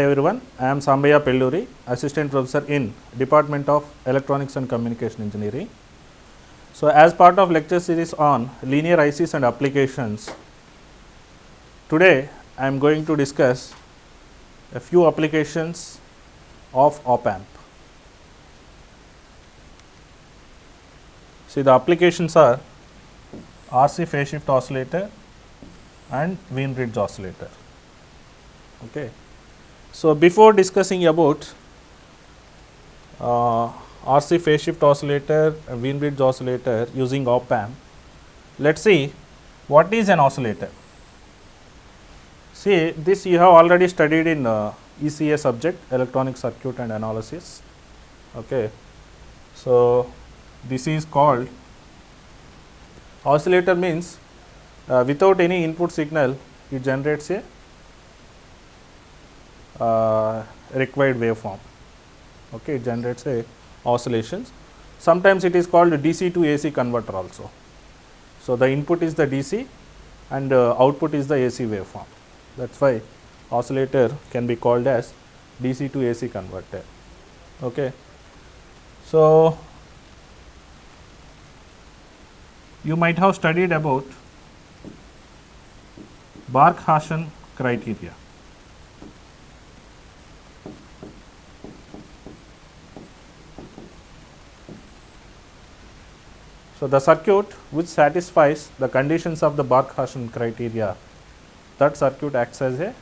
Hi everyone, I am Sambaya Pelluri, Assistant Professor in Department of Electronics and Communication Engineering. So, as part of lecture series on linear ICs and applications, today I am going to discuss a few applications of op-amp. See, the applications are RC phase shift oscillator and Wien bridge oscillator. Okay. So, before discussing about RC phase shift oscillator and Wien bridge oscillator using op-amp, let us see what is an oscillator. See, this you have already studied in ECA subject, electronic circuit and analysis. Okay. So, this is called oscillator, means without any input signal it generates a required waveform. Okay, it generates a oscillations. Sometimes it is called DC to AC converter also. So, the input is the DC and output is the AC waveform. That is why oscillator can be called as DC to AC converter. Okay. So, you might have studied about Barkhausen criteria. So, the circuit which satisfies the conditions of the Barkhausen criteria, that circuit acts as a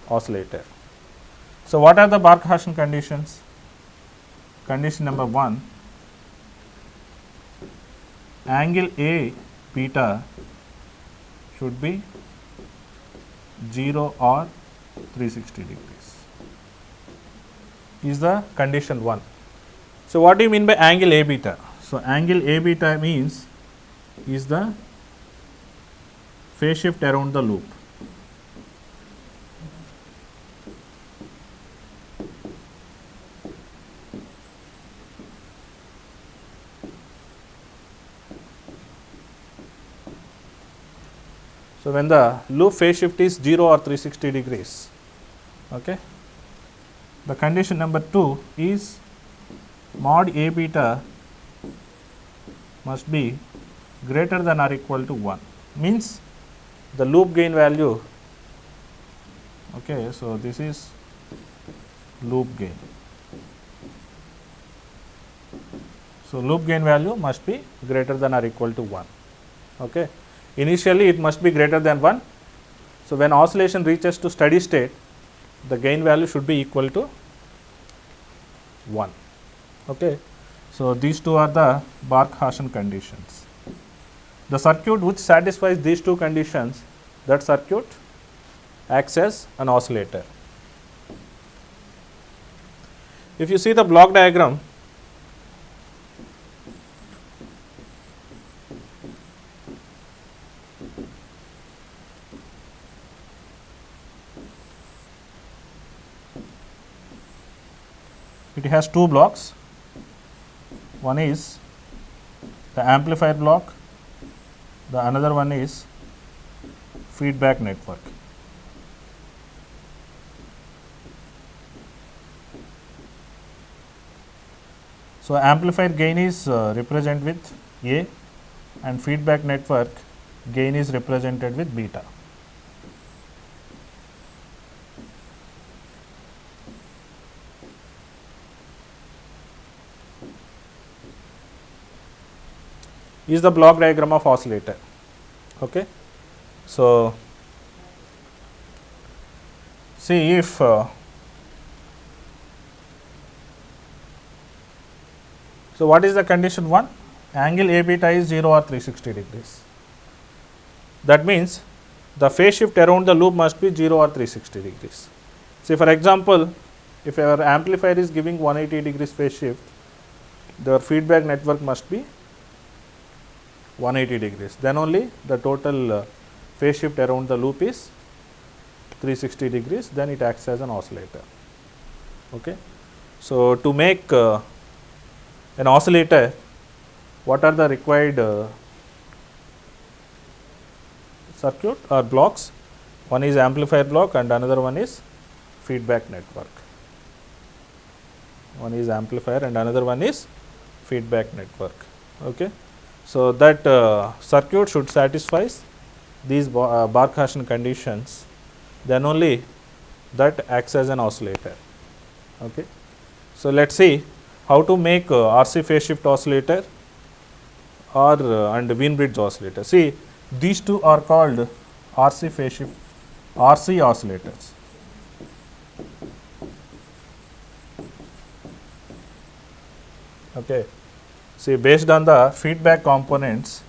oscillator. So, what are the Barkhausen conditions? Condition number 1, angle A beta should be 0 or 360 degrees is the condition 1. So, what do you mean by angle A beta? So, angle A beta means is the phase shift around the loop. So, when the loop phase shift is 0 or 360 degrees. Okay. The condition number 2 is mod A beta must be greater than or equal to 1, means the loop gain value. Okay, so, this is loop gain. So, loop gain value must be greater than or equal to 1. Okay. Initially, it must be greater than 1. So, when oscillation reaches to steady state, the gain value should be equal to 1. Okay. So, these two are the Barkhausen conditions. The circuit which satisfies these two conditions, that circuit acts as an oscillator. If you see the block diagram, it has two blocks. One is the amplifier block, the another one is feedback network. So, amplifier gain is represented with A and feedback network gain is represented with beta. Is the block diagram of oscillator. Okay. So, see if so what is the condition 1? Angle A beta is 0 or 360 degrees. That means the phase shift around the loop must be 0 or 360 degrees. See, for example, if our amplifier is giving 180 degrees phase shift, the feedback network must be 180 degrees, then only the total phase shift around the loop is 360 degrees, then it acts as an oscillator. Okay. So, to make an oscillator, what are the required circuit or blocks? One is amplifier block and another one is feedback network. One is amplifier and another one is feedback network. Okay. So, that circuit should satisfy these Barkhausен conditions, then only that acts as an oscillator. Okay. So, let us see how to make RC phase shift oscillator or and Wien-Bridge oscillator. See, these two are called RC phase shift RC oscillators. Okay. See, based on the feedback components,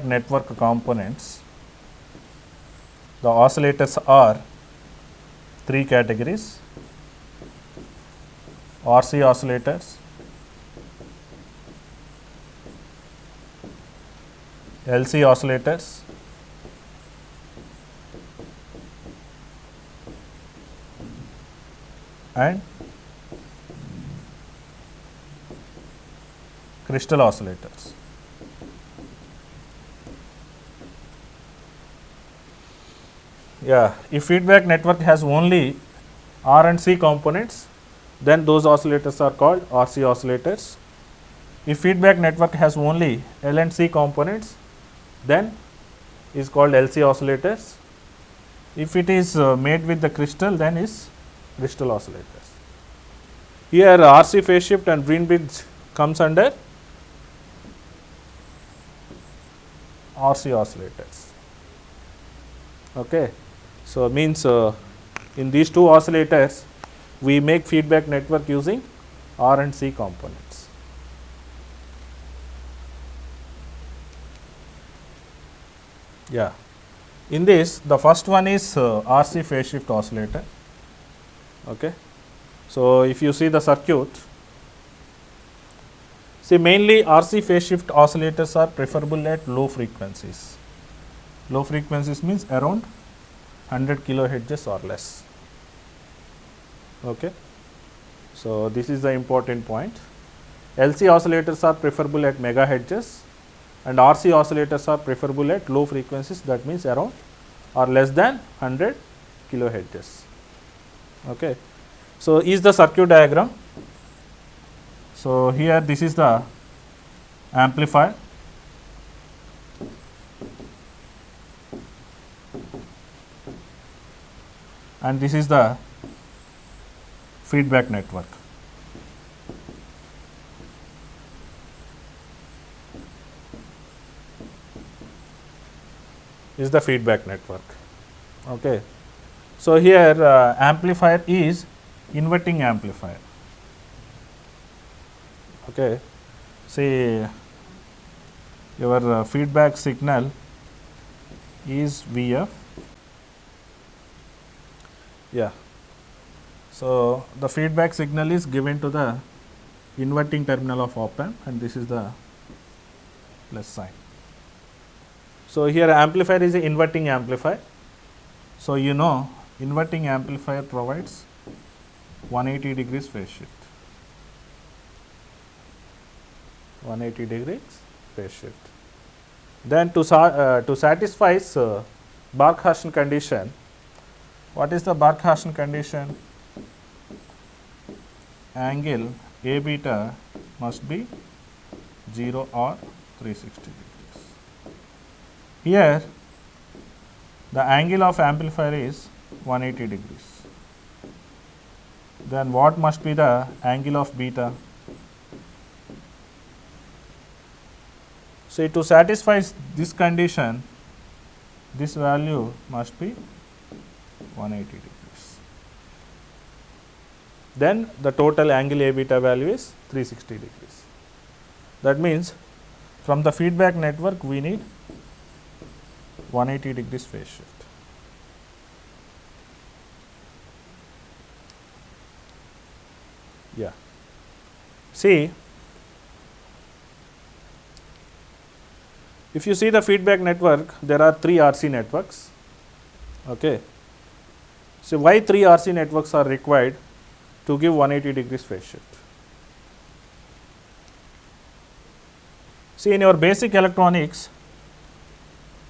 network components, the oscillators are three categories: RC oscillators, LC oscillators, and crystal oscillators. Yeah, if feedback network has only R and C components, then those oscillators are called RC oscillators. If feedback network has only L and C components, then is called LC oscillators. If it is made with the crystal, then is crystal oscillators. Here RC phase shift and Wien-Bridge comes under RC oscillators. Okay. So, means in these two oscillators we make feedback network using R and C components. Yeah. In this, the first one is RC phase shift oscillator. Okay. So, if you see the circuit, see mainly RC phase shift oscillators are preferable at low frequencies. Low frequencies means around 100 kilohertz or less. Okay. So, this is the important point. LC oscillators are preferable at megahertz and RC oscillators are preferable at low frequencies, that means around or less than 100 kilohertz. Okay. So, is the circuit diagram. So, here this is the amplifier, and this is the feedback network. Is the feedback network. Okay. So, here amplifier is inverting amplifier. Okay. See, your feedback signal is VF. Yeah. So, the feedback signal is given to the inverting terminal of op amp, and this is the plus sign. So, here amplifier is an inverting amplifier. So, you know inverting amplifier provides 180 degrees phase shift. 180 degrees phase shift. Then to satisfy Barkhaussen condition, what is the Barkhaussen condition? Angle A beta must be 0 or 360 degrees. Here the angle of amplifier is 180 degrees. Then what must be the angle of beta? So, to satisfy this condition, this value must be 180 degrees. Then the total angle A beta value is 360 degrees. That means from the feedback network we need 180 degrees phase shift. Yeah. See, if you see the feedback network, there are 3 RC networks. Okay. So, why 3 RC networks are required to give 180 degrees phase shift? See, in your basic electronics,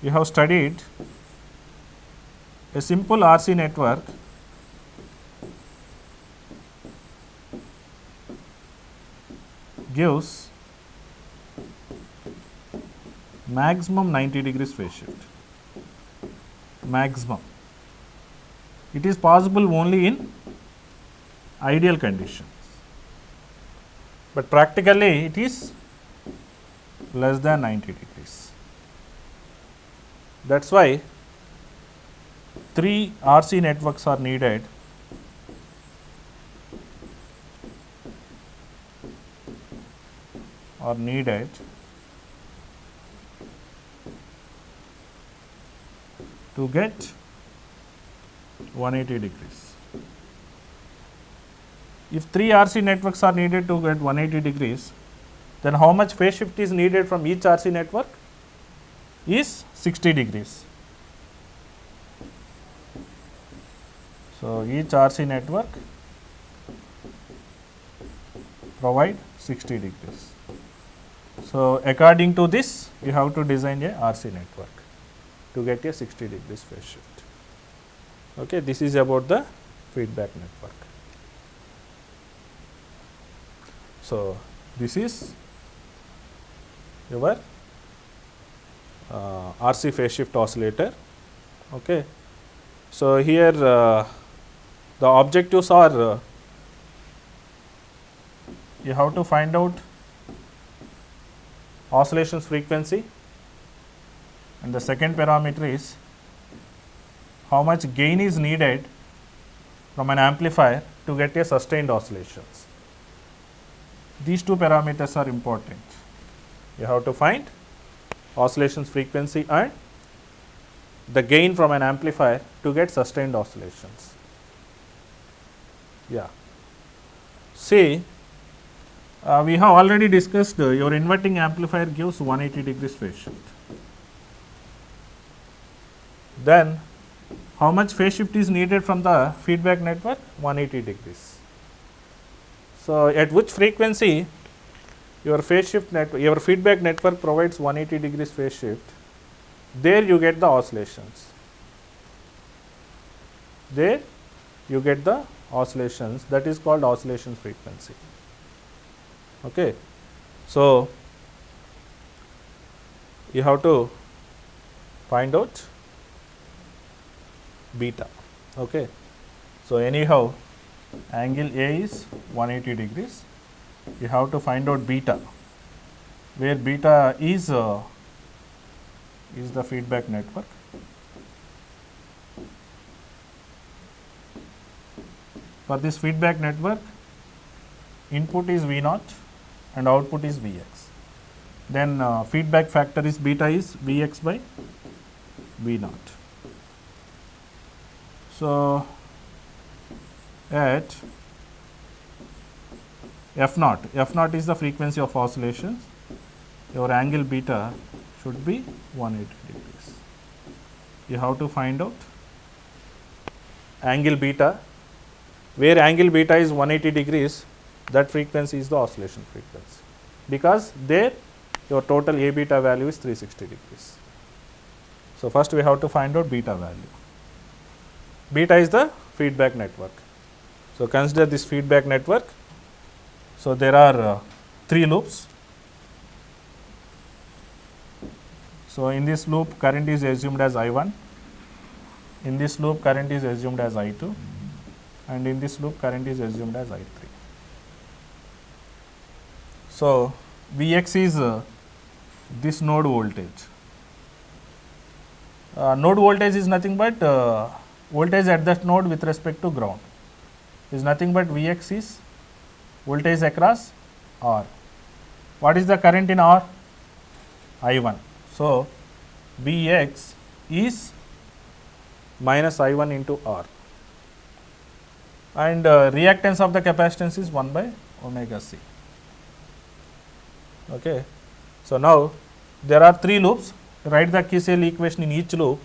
you have studied a simple RC network gives maximum 90 degrees phase shift. Maximum. It is possible only in ideal conditions, but practically it is less than 90 degrees. That is why 3 RC networks are needed to get 180 degrees. If 3 RC networks are needed to get 180 degrees, then how much phase shift is needed from each RC network is 60 degrees. So, each RC network provide 60 degrees. So, according to this, you have to design a RC network to get a 60 degrees phase shift. Okay, this is about the feedback network. So, this is your RC phase shift oscillator. Okay. So, here the objectives are you have to find out oscillations frequency, and the second parameter is how much gain is needed from an amplifier to get a sustained oscillations. These two parameters are important. You have to find oscillations frequency and the gain from an amplifier to get sustained oscillations. Yeah. See, we have already discussed your inverting amplifier gives 180 degrees phase shift. Then how much phase shift is needed from the feedback network? 180 degrees. So, at which frequency your phase shift network, your feedback network provides 180 degrees phase shift, there you get the oscillations. There you get the oscillations, that is called oscillation frequency. Okay. So, you have to find out beta. Okay. So, anyhow angle A is 180 degrees, you have to find out beta, where beta is the feedback network. For this feedback network, input is V naught and output is Vx. Then feedback factor is beta is Vx by V naught. So, at F naught is the frequency of oscillations, your angle beta should be 180 degrees. You have to find out angle beta, where angle beta is 180 degrees, that frequency is the oscillation frequency, because there your total A beta value is 360 degrees. So, first we have to find out beta value. Beta is the feedback network. So, consider this feedback network. So, there are 3 loops. So, in this loop current is assumed as I1, in this loop current is assumed as I2, and in this loop current is assumed as I3. So, Vx is this node voltage. Node voltage is nothing but voltage at that node with respect to ground, is nothing but Vx is voltage across R. What is the current in R? I1. So, Vx is minus I1 into R, and reactance of the capacitance is 1 by omega c. Okay. So, now there are 3 loops, write the KCL equation in each loop,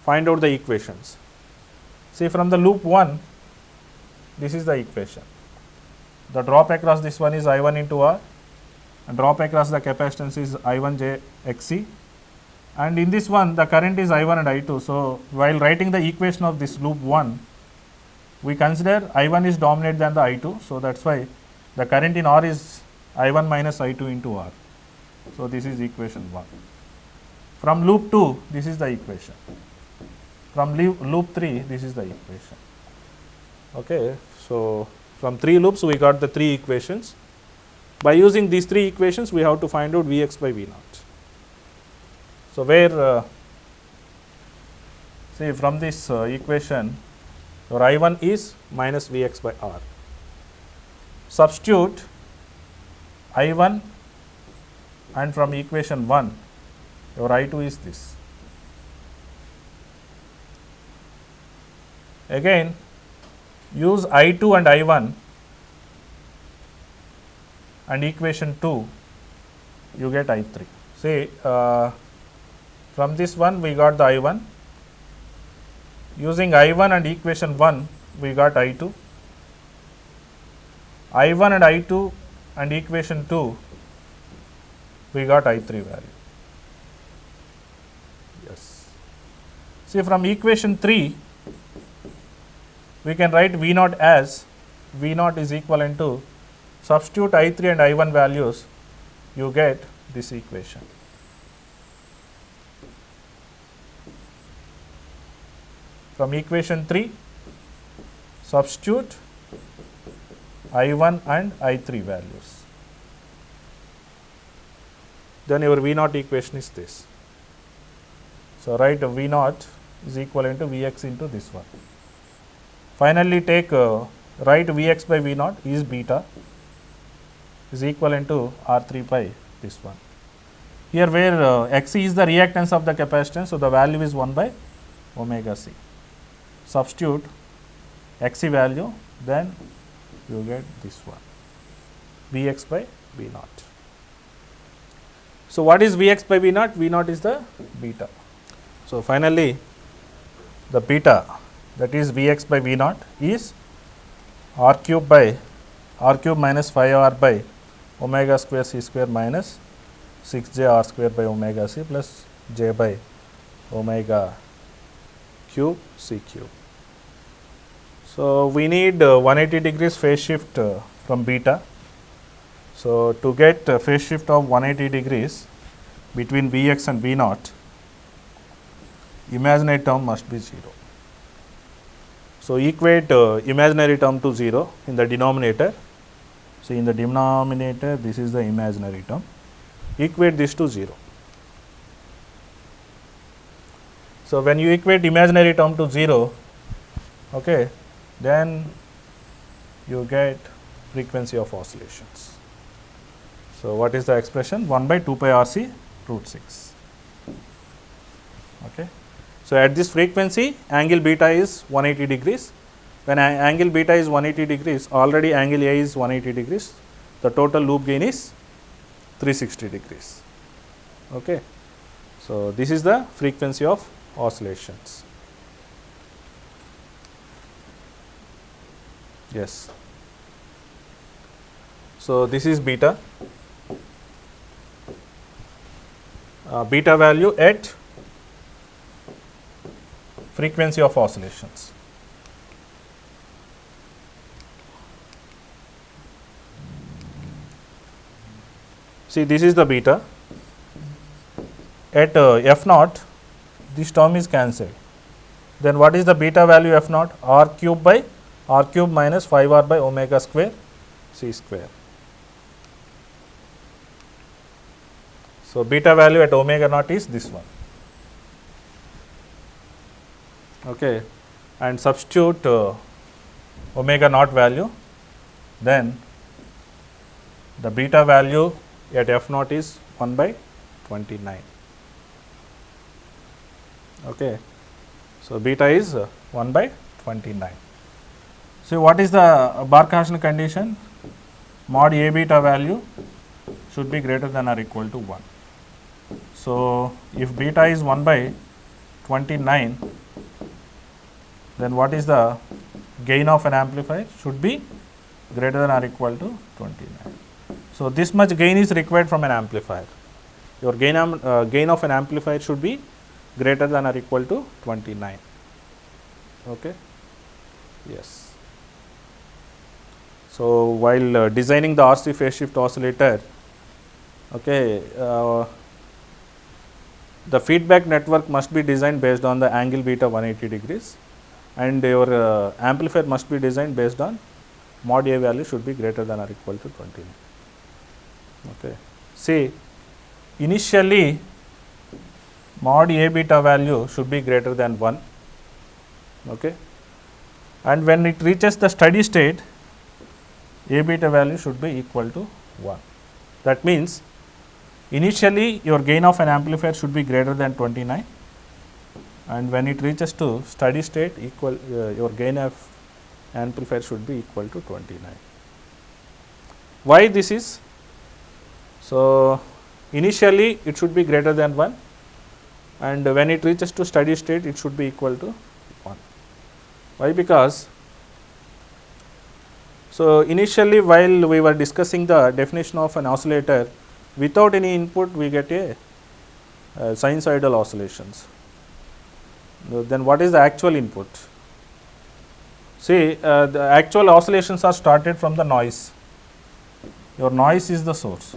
find out the equations. See, from the loop 1, this is the equation. The drop across this one is I1 into R, and drop across the capacitance is I1J XC, and in this one the current is I1 and I2. So, while writing the equation of this loop 1, we consider I1 is dominant than the I2. So, that is why the current in R is I1 minus I2 into R. So, this is equation 1. From loop 2, this is the equation. From loop 3, this is the equation. Okay. So, from 3 loops we got the 3 equations. By using these 3 equations, we have to find out Vx by V naught. So, where see from this equation, your I1 is minus Vx by R. Substitute I1, and from equation 1, your I2 is this. Again, use I2 and I1, and equation 2, you get I3. See, from this one we got the I1. Using I1 and equation 1, we got I2. I1 and I2 and equation 2, we got I3 value. Yes. See, from equation 3, we can write V naught as V naught is equivalent to, substitute I3 and I1 values, you get this equation. From equation 3, substitute I1 and I3 values. Then your V naught equation is this. So, write V naught is equivalent to Vx into this one. Finally, take write Vx by V naught is beta is equivalent to R3 by this one. Here where Xc is the reactance of the capacitance, so the value is 1 by omega c. Substitute Xc value, then you get this one, Vx by V naught. So, what is Vx by V naught? V naught is the beta. So, finally, the beta, that is Vx by V naught, is R cube by R cube minus 5R by omega square c square minus 6j R square by omega c plus j by omega cube c cube. So, we need 180 degrees phase shift from beta. So, to get phase shift of 180 degrees between Vx and V naught, imaginary term must be 0. So, equate imaginary term to 0 in the denominator. So, in the denominator, this is the imaginary term. Equate this to 0. So, when you equate imaginary term to 0, okay, then you get frequency of oscillations. So, what is the expression? 1 by 2 pi RC root 6. Okay. So, at this frequency, angle beta is 180 degrees. When angle beta is 180 degrees, already angle A is 180 degrees. The total loop gain is 360 degrees. Okay. So, this is the frequency of oscillations. Yes. So, this is beta. Beta value at frequency of oscillations. See, this is the beta. At f naught, this term is cancelled. Then what is the beta value f naught? R cube by R cube minus 5R by omega square c square. So, beta value at omega naught is this one. Okay. And substitute omega naught value, then the beta value at f naught is 1 by 29. Okay. So, beta is 1 by 29. So, what is the Barkhausen condition? Mod A beta value should be greater than or equal to 1. So, if beta is 1 by 29, then what is the gain of an amplifier? Should be greater than or equal to 29. So this much gain is required from an amplifier. Your gain of an amplifier should be greater than or equal to 29. Okay. Yes. So while designing the RC phase shift oscillator, okay, the feedback network must be designed based on the angle beta 180 degrees, and your amplifier must be designed based on mod A value should be greater than or equal to 29. Okay. See, initially mod A beta value should be greater than 1, okay, and when it reaches the steady state, A beta value should be equal to 1. That means initially your gain of an amplifier should be greater than 29, and when it reaches to steady state, your gain of amplifier should be equal to 29. Why this is? So initially it should be greater than 1, and when it reaches to steady state, it should be equal to 1. Why? Because so initially while we were discussing the definition of an oscillator, without any input we get a sinusoidal oscillations. Then what is the actual input? See, the actual oscillations are started from the noise. Your noise is the source.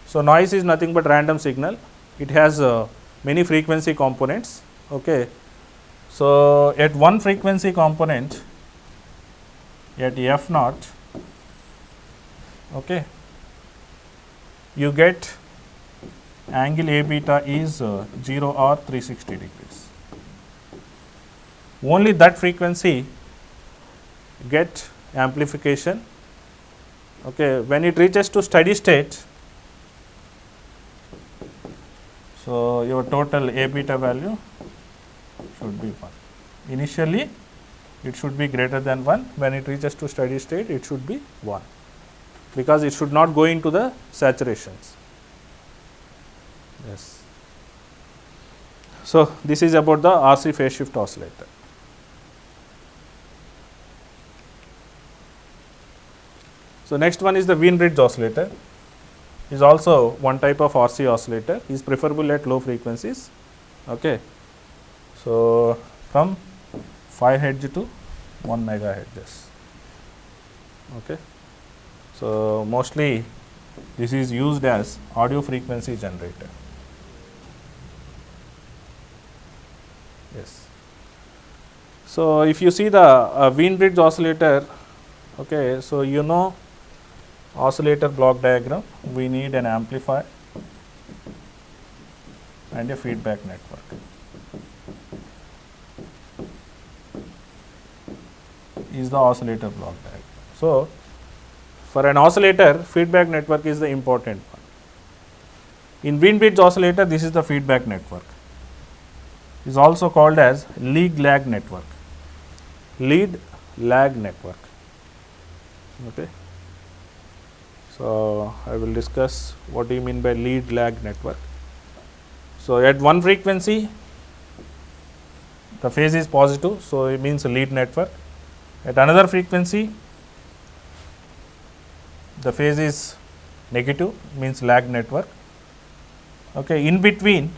So noise is nothing but random signal. It has many frequency components. Okay. So at one frequency component, at f naught, okay, you get angle A beta is 0 or 360 degrees. Only that frequency get amplification. Okay. When it reaches to steady state, so your total A beta value should be 1. Initially it should be greater than 1, when it reaches to steady state it should be 1, because it should not go into the saturations. Yes. So this is about the RC phase shift oscillator. So next one is the Wien Bridge oscillator. Is also one type of RC oscillator, is preferable at low frequencies. Okay. So from 5 Hz to 1 megahertz. Okay. So mostly this is used as audio frequency generator. Yes. So if you see the Wien Bridge oscillator, okay, so you know oscillator block diagram, we need an amplifier and a feedback network. Is the oscillator block diagram. So for an oscillator, feedback network is the important one. In Wien Bridge oscillator, this is the feedback network. Is also called as lead lag network. Lead lag network. Okay. So I will discuss what do you mean by lead lag network. So at one frequency, the phase is positive, so it means a lead network. At another frequency, the phase is negative, means lag network. Okay. In between,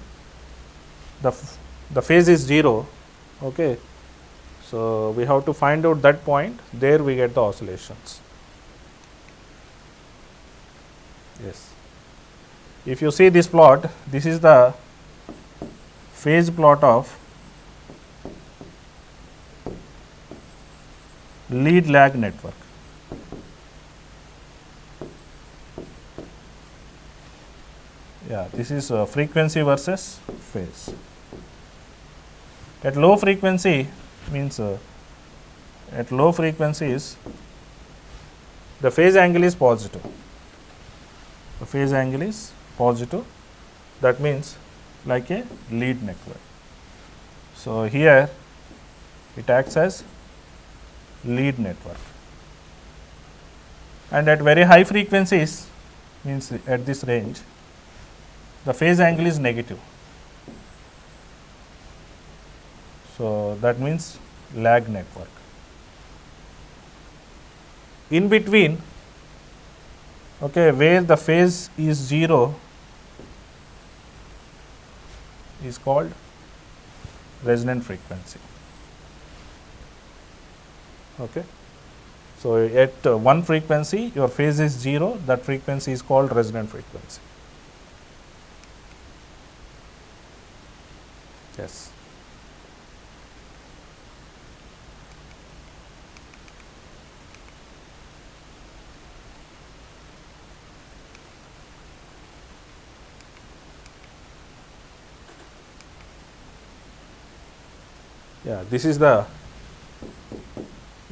the phase is 0. Okay. So we have to find out that point, there we get the oscillations. Yes. If you see this plot, this is the phase plot of lead lag network. Yeah, this is frequency versus phase. At low frequency means at low frequencies the phase angle is positive. The phase angle is positive, that means like a lead network. So here it acts as lead network, and at very high frequencies, means at this range, the phase angle is negative. So that means lag network. in between, okay, where the phase is 0 is called resonant frequency. Okay. So, at one frequency your phase is 0, that frequency is called resonant frequency. Yes. Yeah, this is the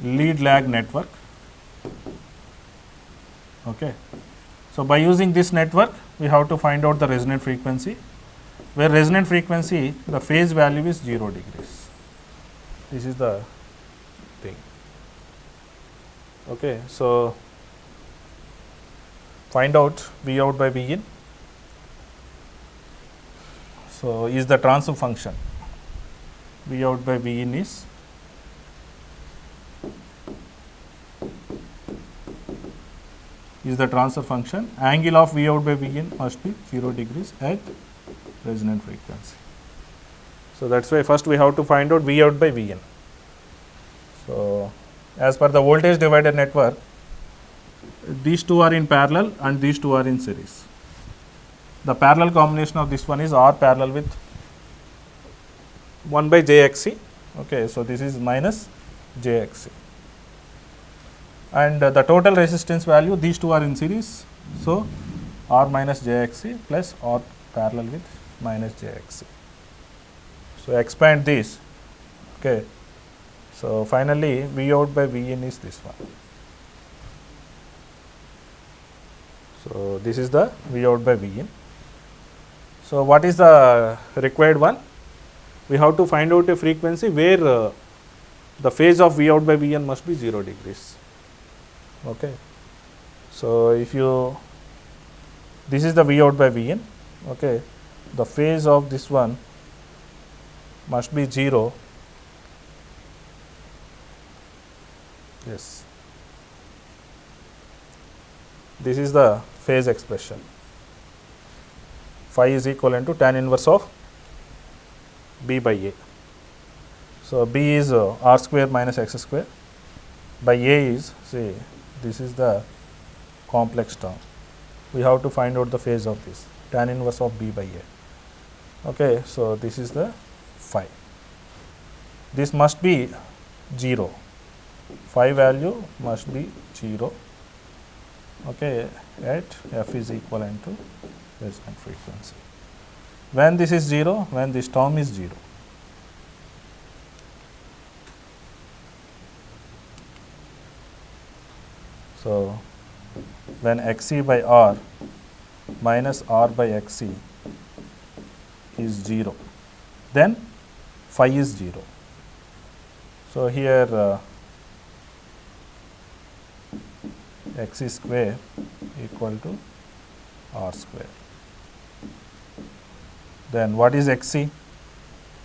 lead lag network. Okay. So, by using this network we have to find out the resonant frequency, where resonant frequency the phase value is 0 degrees. This is the thing. Okay. So, find out V out by V in. So, is the transfer function V out by V in is the transfer function. Angle of V out by V in must be 0 degrees at resonant frequency. So, that is why first we have to find out V out by V in. So, as per the voltage divider network, these two are in parallel and these two are in series. The parallel combination of this one is R parallel with 1 by JXC. Okay, so, this is minus JXC. And the total resistance value, these two are in series. So, R minus JXC plus R parallel with minus JXC. So, expand this. Okay. So, finally, V out by V in is this one. So, this is the V out by V in. So, what is the required one? We have to find out a frequency where the phase of V out by V in must be 0 degrees. Okay. So, if you, this is the V out by V in, okay, the phase of this one must be 0. Yes, this is the phase expression. Phi is equivalent to tan inverse of B by A. So, B is R square minus X square, by A is, say, this is the complex term. We have to find out the phase of this, tan inverse of B by A. Okay, so, this is the phi. This must be 0. Phi value must be 0. Okay, at F is equivalent to resonant frequency. When this is 0, when this term is 0. So, when Xc by R minus R by Xc is 0, then phi is 0. So, here Xc square equal to R square. Then what is Xc?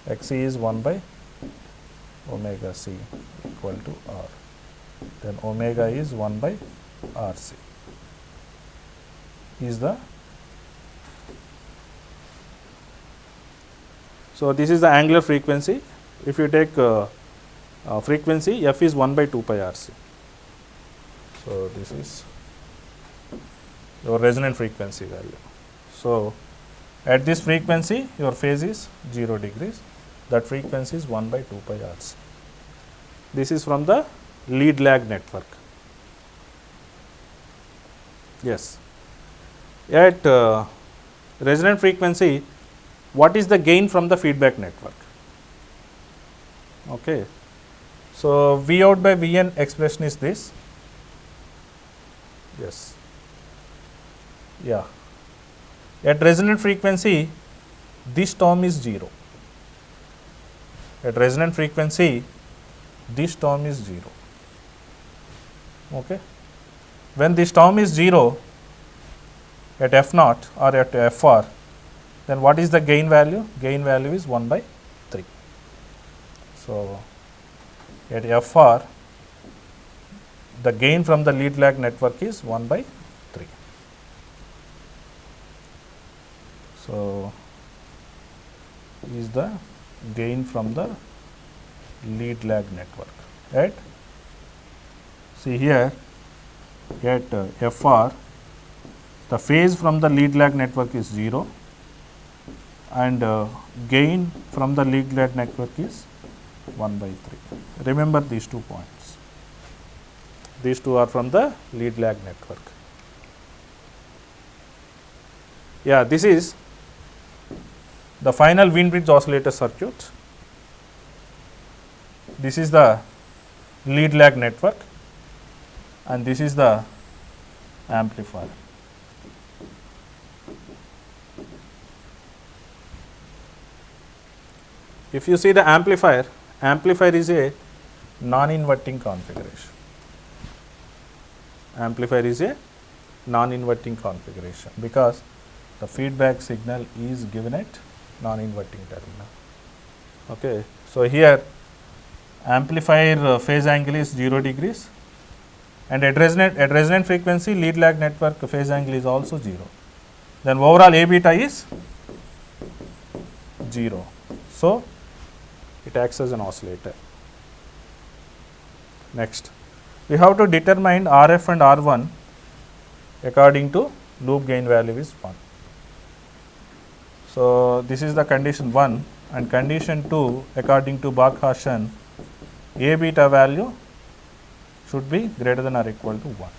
Xc is 1 by omega c equal to R. Then omega is 1 by RC is the. So, this is the angular frequency. If you take frequency, F is 1 by 2 pi RC. So, this is your resonant frequency value. So, at this frequency your phase is 0 degrees, that frequency is 1 by 2 pi RC. This is from the lead lag network. Yes. At resonant frequency, what is the gain from the feedback network? Okay. So, V out by V n expression is this. Yes. Yeah. At resonant frequency, this term is 0. At resonant frequency, this term is 0. Okay. When this term is 0 at F naught or at Fr, then what is the gain value? Gain value is 1 by 3. So, at Fr, the gain from the lead lag network is 1 by 3. So, is the gain from the lead lag network, right. See here at FR, the phase from the lead lag network is 0 and gain from the lead lag network is 1 by 3. Remember these 2 points. These 2 are from the lead lag network. Yeah, this is the final Wien bridge oscillator circuit. This is the lead lag network and this is the amplifier. If you see the amplifier, amplifier is a non-inverting configuration. Amplifier is a non-inverting configuration because the feedback signal is given at non-inverting terminal. Okay. So, here amplifier phase angle is 0 degrees and at resonant frequency lead lag network phase angle is also 0. Then overall A beta is 0. So, it acts as an oscillator. Next, we have to determine RF and R1 according to loop gain value is 1. So, this is the condition 1 and condition 2 according to Barkhausen, A beta value should be greater than or equal to 1.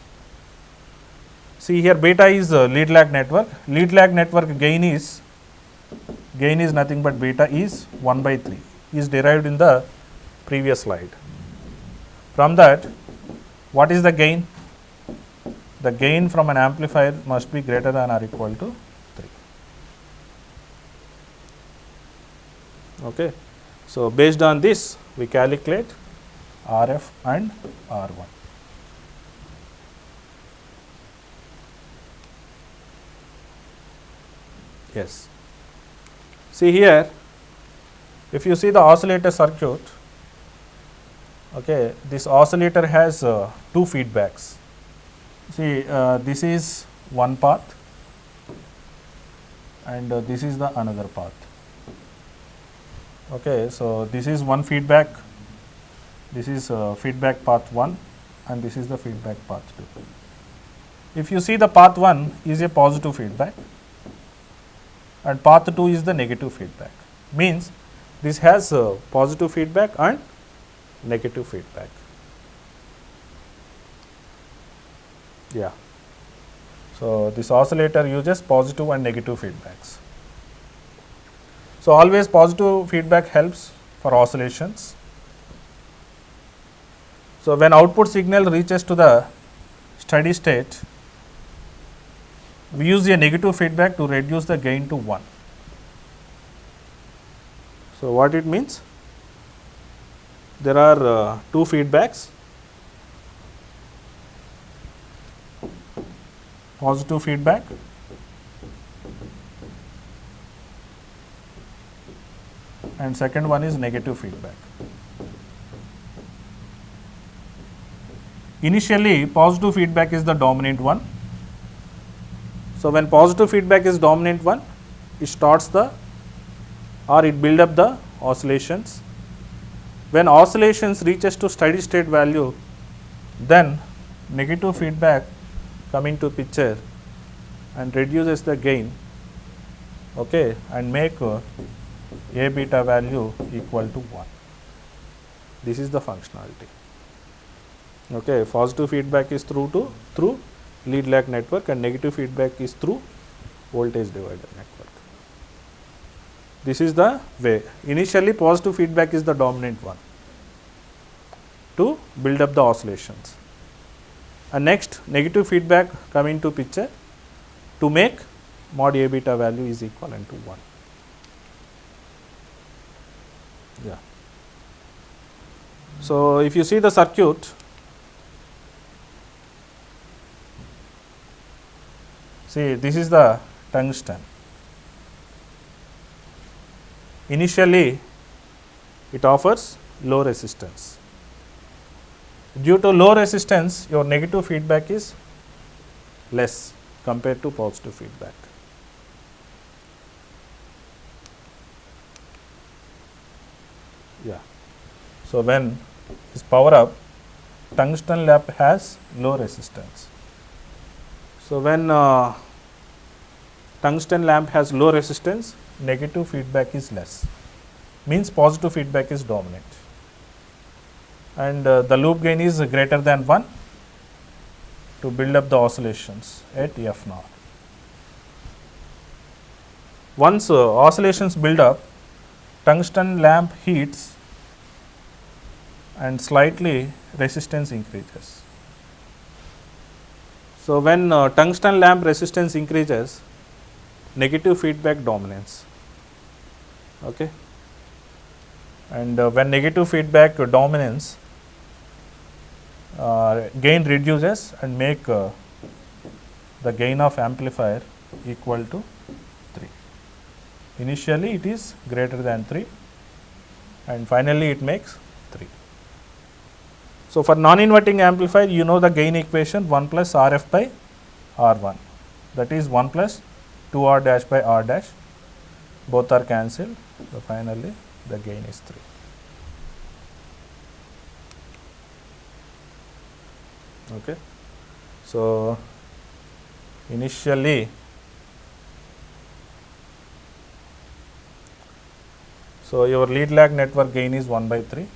See here beta is lead lag network. Lead lag network gain is nothing but beta is 1 by 3 is derived in the previous slide. From that, what is the gain? The gain from an amplifier must be greater than or equal to 3. Okay. So, based on this we calculate RF and R1. Yes. See here, if you see the oscillator circuit, okay, this oscillator has 2 feedbacks. See, this is one path and this is the another path. Okay, so this is one feedback, this is feedback path 1 and this is the feedback path 2. If you see the path 1 is a positive feedback and path 2 is the negative feedback, means this has positive feedback and negative feedback. Yeah. So, this oscillator uses positive and negative feedbacks. So, always positive feedback helps for oscillations. So, when output signal reaches to the steady state, we use a negative feedback to reduce the gain to 1. So, what it means? There are 2 feedbacks, positive feedback and second one is negative feedback. Initially, positive feedback is the dominant one. So, when positive feedback is dominant one, it starts the or it build up the oscillations. When oscillations reaches to steady state value, then negative feedback come into picture and reduces the gain, okay, and make A beta value equal to 1. This is the functionality. Okay, positive feedback is through lead lag network and negative feedback is through voltage divider network. This is the way. Initially, positive feedback is the dominant one to build up the oscillations. And next, negative feedback come into picture to make mod A beta value is equivalent to 1. Yeah. So, if you see the circuit, see this is the tungsten. Initially, it offers low resistance. Due to low resistance, your negative feedback is less compared to positive feedback. Yeah. So, when this power up, tungsten lamp has low resistance. So, when tungsten lamp has low resistance, negative feedback is less, means positive feedback is dominant, and the loop gain is greater than 1 to build up the oscillations at F naught. Once oscillations build up, tungsten lamp heats and slightly resistance increases. So, when tungsten lamp resistance increases, negative feedback dominates, okay. And when negative feedback dominates, gain reduces and make the gain of amplifier equal to 3. Initially it is greater than 3 and finally it makes 3. So, for non-inverting amplifier, you know the gain equation 1 plus Rf by R1, that is 1 plus 2 R dash by R dash, both are cancelled. So, finally the gain is 3. Okay. So, initially, so your lead lag network gain is 1 by 3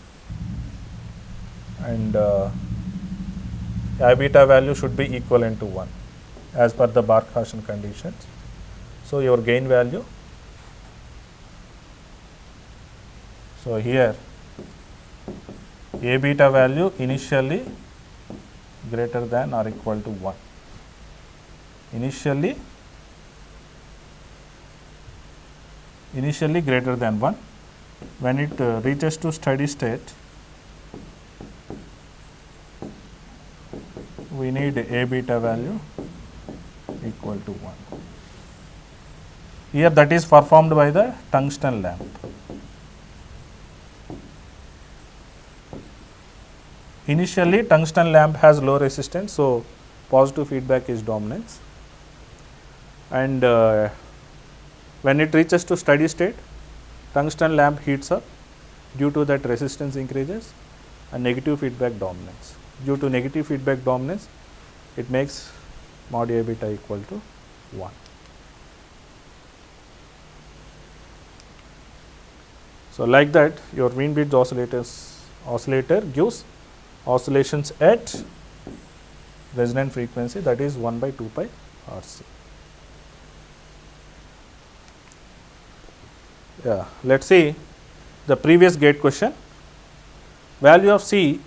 and I beta value should be equivalent to 1 as per the Barkhausen conditions. So, your gain value, so here A beta value initially greater than or equal to 1, initially greater than 1. When it reaches to steady state, we need A beta value equal to 1. Here that is performed by the tungsten lamp. Initially tungsten lamp has low resistance, so positive feedback is dominance, and when it reaches to steady state, tungsten lamp heats up, due to that resistance increases and negative feedback dominance. Due to negative feedback dominance, it makes mod A beta equal to 1. So, like that your Wien bridge oscillator gives oscillations at resonant frequency, that is 1 by 2 pi RC. Yeah, let us see the previous gate question. Value of C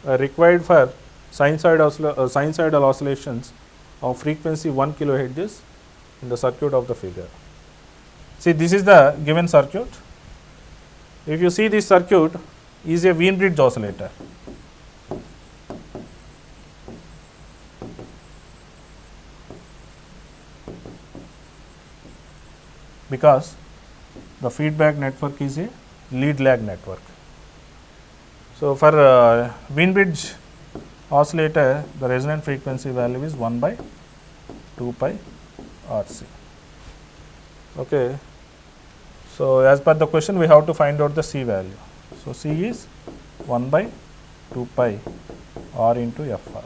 required for sinusoidal oscillations of frequency 1 kilohertz in the circuit of the figure. See, this is the given circuit. If you see this circuit is a Wien bridge oscillator. Because the feedback network is a lead lag network. So, for Wien bridge oscillator, the resonant frequency value is 1 by 2 pi RC. Okay. So, as per the question, we have to find out the C value. So, C is 1 by 2 pi R into FR.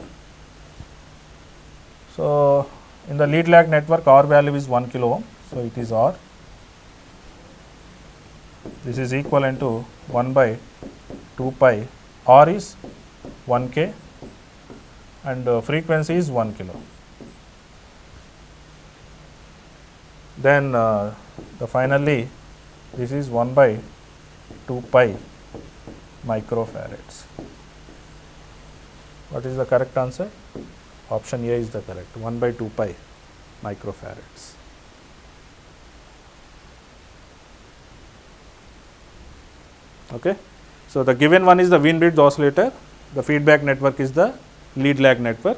So, in the lead lag network, R value is 1 kilo ohm. So, it is R. This is equivalent to 1 by 2 pi. R is 1 K and frequency is 1 kilo. Then finally this is 1 by 2 pi microfarads. What is the correct answer? Option A is the correct, 1 by 2 pi microfarads. Okay. So, the given one is the Wien bridge oscillator, the feedback network is the lead lag network.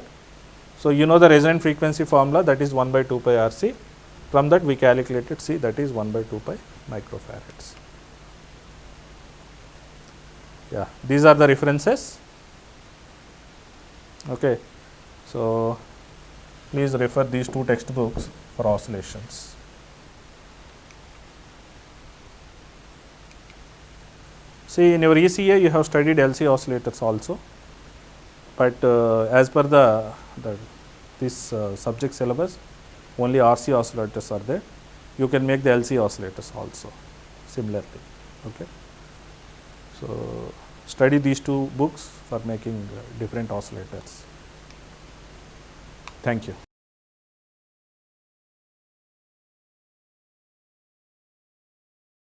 So, you know the resonant frequency formula, that is 1 by 2 pi RC. From that we calculated C, that is 1 by 2 pi microfarads. Yeah, these are the references. Okay, so please refer these two textbooks for oscillations. See, in your ECA you have studied LC oscillators also, but as per this subject syllabus, only RC oscillators are there. You can make the LC oscillators also similarly. Okay, so study these two books for making different oscillators. Thank you.